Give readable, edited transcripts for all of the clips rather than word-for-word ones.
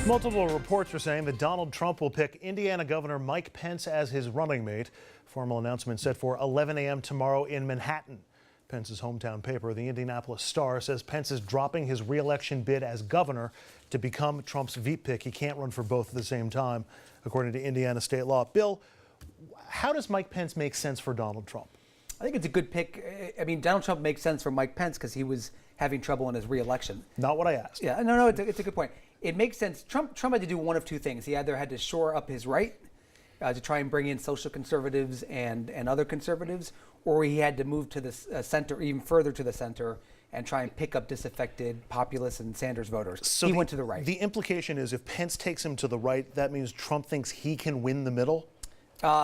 Multiple reports are saying that Donald Trump will pick Indiana Governor Mike Pence as his running mate. Formal announcement set for 11 a.m. tomorrow in Manhattan. Pence's hometown paper, the Indianapolis Star, says Pence is dropping his re-election bid as governor to become Trump's VP pick. He can't run for both at the same time, according to Indiana state law. Bill, how does Mike Pence make sense for Donald Trump? I think it's a good pick. I mean, Donald Trump makes sense for Mike Pence because he was having trouble in his re-election. Not what I asked. Yeah, no, it's a good point. It makes sense. Trump had to do one of two things. He either had to shore up his right to try and bring in social conservatives and other conservatives, or he had to move to the center, even further to the center, and try and pick up disaffected populist and Sanders voters. So he went to the right. The implication is if Pence takes him to the right, that means Trump thinks he can win the middle?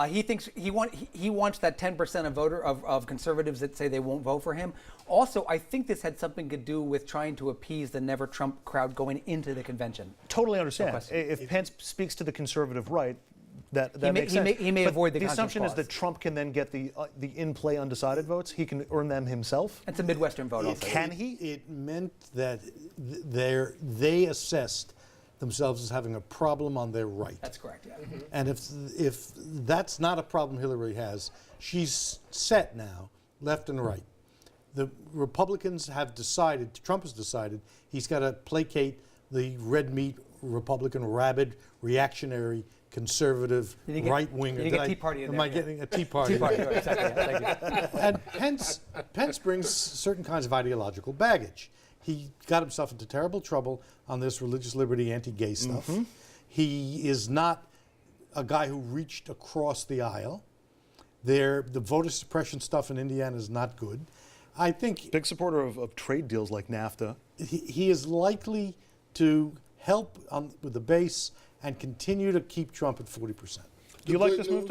He thinks he wants that 10% of conservatives that say they won't vote for him. Also, I think this had something to do with trying to appease the Never Trump crowd going into the convention. Totally understand. No if Pence speaks to the conservative right, that makes sense. He may avoid the assumption clause. is that Trump can then get the in-play undecided votes. He can earn them himself. It's a Midwestern vote. Also, can he? It meant that they assessed themselves as having a problem on their right. That's correct. Yeah. Mm-hmm. And if that's not a problem Hillary has, she's set now, left and right. The Republicans have decided, Trump has decided, he's got to placate the red meat Republican, rabid, reactionary, conservative, right-winger. You get Tea Party in there. Am I getting a Tea Party? Tea Party, exactly. Yeah, thank you. And Pence brings certain kinds of ideological baggage. He got himself into terrible trouble on this religious liberty, anti-gay stuff. Mm-hmm. He is not a guy who reached across the aisle. The voter suppression stuff in Indiana is not good. I think big supporter of trade deals like NAFTA. He is likely to help with the base and continue to keep Trump at 40%. Do you like this move,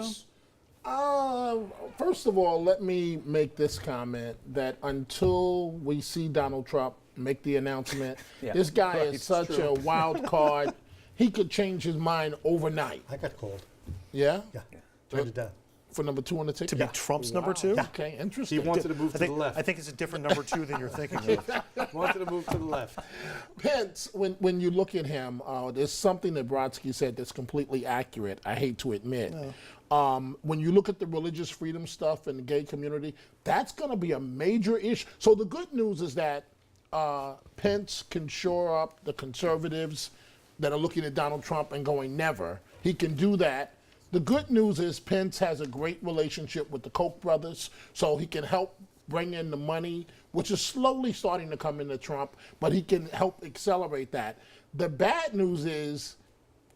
Tom? First of all, let me make this comment that until we see Donald Trump make the announcement, this guy is such a wild card. He could change his mind overnight. I got called. Yeah? Yeah. Turned it down. For number 2 on the ticket? To be Trump's number 2? Yeah. Okay, interesting. He wanted to move to the left. I think it's a different number 2 than you're thinking of. Wanted to move to the left. Pence, when you look at him, there's something that Brodsky said that's completely accurate, I hate to admit. No. When you look at the religious freedom stuff in the gay community, that's going to be a major issue. So the good news is that Pence can shore up the conservatives that are looking at Donald Trump and going never. He can do that. The good news is Pence has a great relationship with the Koch brothers, so he can help bring in the money, which is slowly starting to come into Trump, but he can help accelerate that. The bad news is,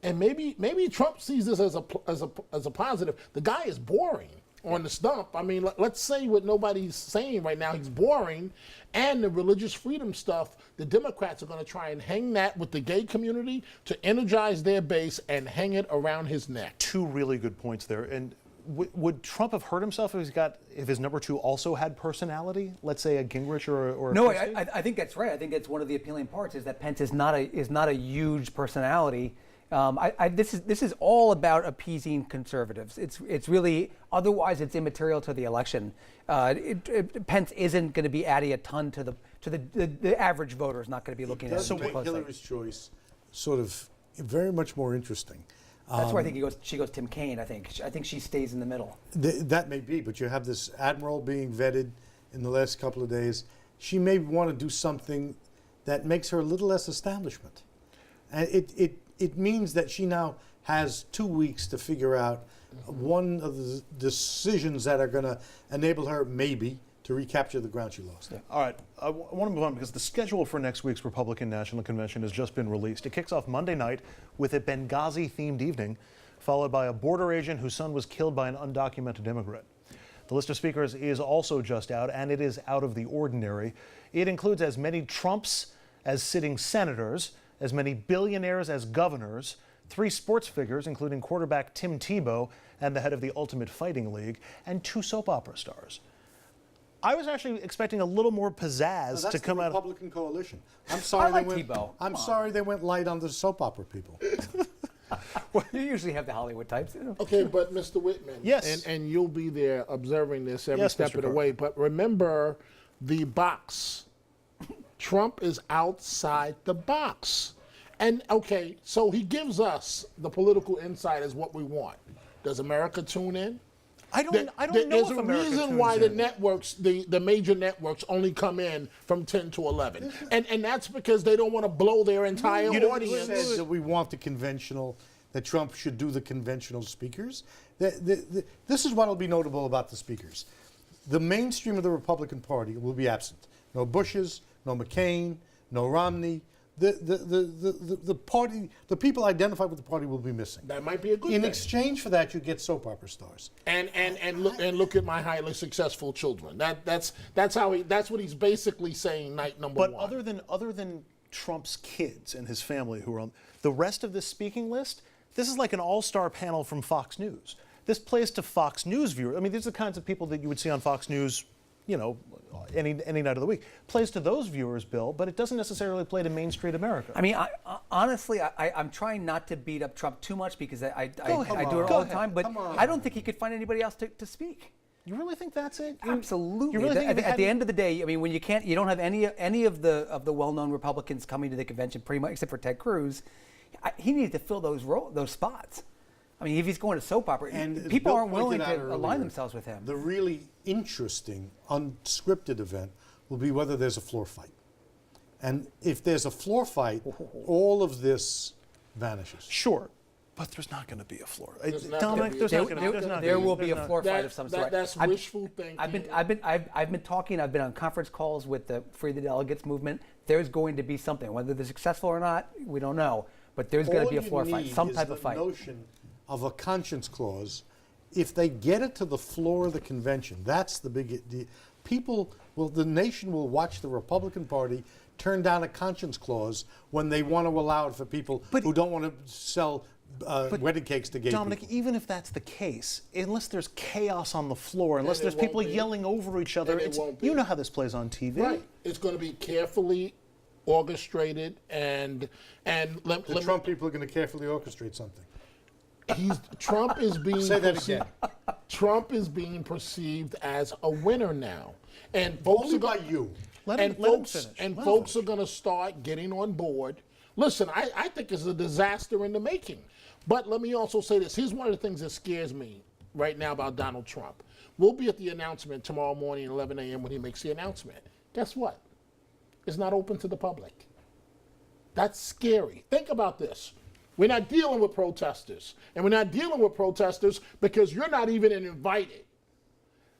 and maybe Trump sees this as a positive, the guy is boring on the stump. I mean, let's say what nobody's saying right now. He's boring. And the religious freedom stuff, the Democrats are going to try and hang that with the gay community to energize their base and hang it around his neck. 2 really good points there. And would Trump have hurt himself if his number 2 also had personality? Let's say a Gingrich or a No, Christie? I think that's right. I think that's one of the appealing parts is that Pence is not a huge personality. This is all about appeasing conservatives. It's really, otherwise it's immaterial to the election. Pence isn't going to be adding a ton to the average voter is not going to be looking at it. So make Hillary's choice sort of very much more interesting. That's where I think she goes Tim Kaine. I think she stays in the middle. That may be, but you have this admiral being vetted in the last couple of days. She may want to do something that makes her a little less establishment, and it means that she now has 2 weeks to figure out one of the decisions that are going to enable her maybe to recapture the ground she lost. Yeah. All right, I want to move on because the schedule for next week's Republican National Convention has just been released. It kicks off Monday night with a Benghazi-themed evening, followed by a border agent whose son was killed by an undocumented immigrant. The list of speakers is also just out, and it is out of the ordinary. It includes as many Trumps as sitting senators, as many billionaires as governors, 3 sports figures, including quarterback Tim Tebow and the head of the Ultimate Fighting League, and 2 soap opera stars. I was actually expecting a little more pizzazz to come out. That's the Republican coalition. I'm sorry Tebow. I'm sorry they went light on the soap opera people. Well, you usually have the Hollywood types. Okay, but Mr. Whitman, yes, and you'll be there observing this every step of the way. But remember the box. Trump is outside the box. And okay, so he gives us the political insight as what we want. Does America tune in? I don't know There's if a America reason tunes why the in. networks, the major networks, only come in from 10 to 11, and that's because they don't want to blow their entire You know, we audience. said that we want the conventional, that Trump should do the conventional speakers. This is what will be notable about the speakers. The mainstream of the Republican Party will be absent. No Bushes, no McCain, no Romney. The party, the people identified with the party will be missing. That might be a good In thing. exchange for that, you get soap opera stars. And look at my highly successful children. That's what he's basically saying. Night number But one. other than Trump's kids and his family who are on the rest of this speaking list, this is like an all-star panel from Fox News. This plays to Fox News viewers. I mean, these are the kinds of people that you would see on Fox News, you know, any night of the week. Plays to those viewers, Bill, but it doesn't necessarily play to Main Street America. I mean, honestly, I'm trying not to beat up Trump too much because I do it Go all ahead. the time, but I don't think he could find anybody else to speak. You really think that's it? Absolutely. You really think if it at the hadn't- end of the day, I mean, when you don't have any of the well-known Republicans coming to the convention, pretty much except for Ted Cruz, he needed to fill those spots. I mean, if he's going to soap opera, And people Bill aren't willing pointed to out align earlier, themselves with him. The really interesting, unscripted event will be whether there's a floor fight. And if there's a floor fight, all of this vanishes. Sure, but there's not going to be a floor. There's not Dominic, gonna be- there's There, not going to there, be. there will be a There's floor not- fight of some sort. That's wishful thinking. I've been talking. I've been on conference calls with the Free the Delegates movement. There's going to be something. Whether they're successful or not, we don't know. But there's going to be a floor fight, some type of fight. The notion of a conscience clause. If they get it to the floor of the convention, that's the big. The nation will watch the Republican Party turn down a conscience clause when they want to allow it for people who don't want to sell wedding cakes to gay Dominic, people. even if that's the case, unless there's chaos on the floor, unless it there's won't people be. yelling over each other, And it it's, won't be. you know how this plays on TV. Right. It's going to be carefully orchestrated and let The me- Trump people are going to carefully orchestrate something. Trump is being Say that perceived, again. Trump is being perceived as a winner now, and folks Only are by going, you. Let and him folks finish. and Let him folks finish. are going to start getting on board. Listen, I think it's a disaster in the making. But let me also say this. Here's one of the things that scares me right now about Donald Trump. We'll be at the announcement tomorrow morning at 11 a.m. when he makes the announcement. Guess what? It's not open to the public. That's scary. Think about this. We're not dealing with protesters. And we're not dealing with protesters because you're not even invited.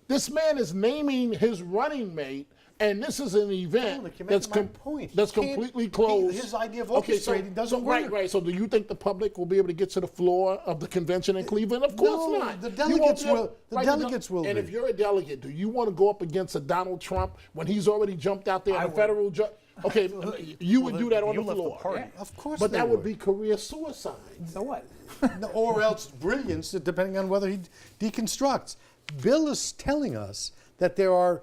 This man is naming his running mate, and this is an event Dominic, you're that's, making my point. that's He can't- completely closed. his idea of Okay, orchestrating doesn't work. Right. So do you think the public will be able to get to the floor of the convention in Cleveland? Of course No, not. the You delegates won't be will- the delegates will And be. if you're a delegate, do you want to go up against a Donald Trump when he's already jumped out there on a federal judge? Okay, you would do that on you the left the floor. party. Of course But they that would would. be career suicide. So what? Or else brilliance, depending on whether he deconstructs. Bill is telling us that there are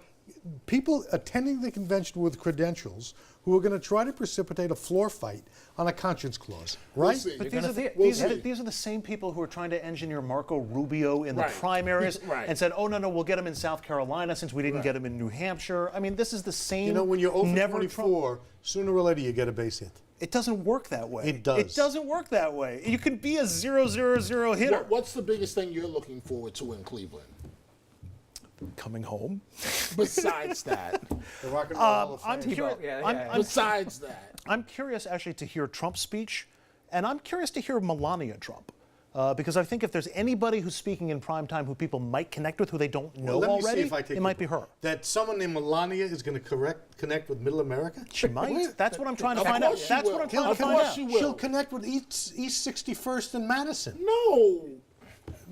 people attending the convention with credentials who are going to try to precipitate a floor fight on a conscience clause, right? see. But You're these gonna are, the, see it. these, We'll are the, see. these are the same people who are trying to engineer Marco Rubio in the Right. primaries Right. and said, oh, no, we'll get him in South Carolina since we didn't get him in New Hampshire. I mean, this is the same. You know, when you're over never 24, sooner or later you get a base hit. It doesn't work that way. It does. It doesn't work that way. You could be a 0-0-0 hitter. What's the biggest thing you're looking forward to in Cleveland? Coming home. Besides that. The Rock and Roll Hall of I'm Fame. curious. Yeah, yeah, I'm, yeah. I'm, Besides that. I'm curious actually to hear Trump's speech, and I'm curious to hear Melania Trump. Because I think if there's anybody who's speaking in prime time who people might connect with who they don't know Let me already, see if I take it might be her. That someone named Melania is going to connect with Middle America? She might. That's what I'm trying to Of find out. course she That's will. what I'm trying to Of find course out. she will. She'll connect with East 61st and Madison. No.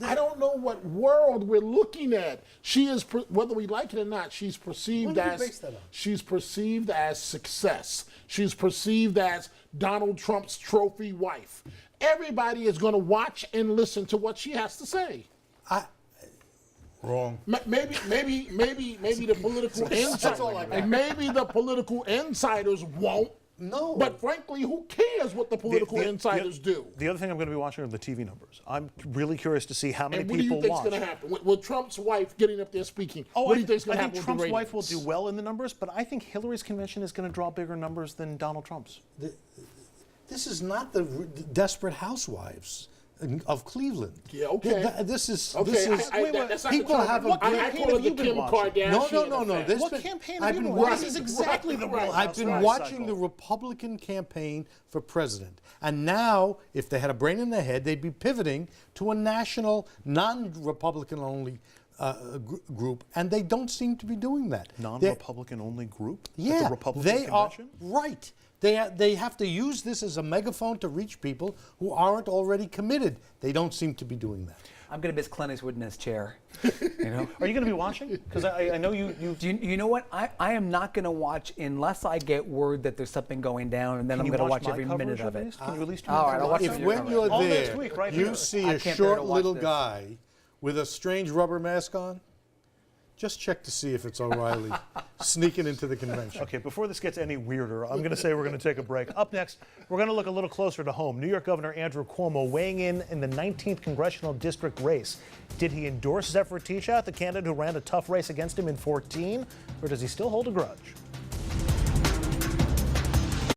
I don't know what world we're looking at. She is, whether we like it or not, she's perceived What do you as base that on? she's perceived as success. She's perceived as Donald Trump's trophy wife. Everybody is going to watch and listen to what she has to say. Wrong. Maybe the political That's all I got. maybe the political insiders won't. No. But frankly, who cares what the political insiders do? The other thing I'm going to be watching are the TV numbers. I'm really curious to see how many And what do people you think's watch. going to happen with Trump's wife getting up there speaking? Oh, what do you think's going I to think happen Trump's with the wife will ratings? do well in the numbers, but I think Hillary's convention is going to draw bigger numbers than Donald Trump's. This is not the Desperate Housewives of Cleveland. Yeah, okay. This is. Okay, this is that's not people the have a term. good. I call it the Kim Kardashian. No. effect. What campaign have you been watching? This is exactly the Real I've been Housewives watching cycle. the Republican campaign for president. And now, if they had a brain in their head, they'd be pivoting to a national, non-Republican only group. And they don't seem to be doing that. Non-Republican only group? At Yeah, the Republican they are convention? right. They have to use this as a megaphone to reach people who aren't already committed. They don't seem to be doing that. I'm going to miss Clint Eastwood in his chair. You know? Are you going to be watching? Because I know you. You know what? I am not going to watch unless I get word that there's something going down, and then I'm going to watch my every coverage minute of at it. least? Can you at least All right, I'll watch If some of your when coverage. you're All there, next week, right you here. see I a can't bear to short watch little this. guy with a strange rubber mask on, just check to see if it's O'Reilly sneaking into the convention. Okay, before this gets any weirder, I'm going to say we're going to take a break. Up next, we're going to look a little closer to home. New York Governor Andrew Cuomo weighing in the 19th congressional district race. Did he endorse Zephyr Teachout, the candidate who ran a tough race against him in 2014, or does he still hold a grudge?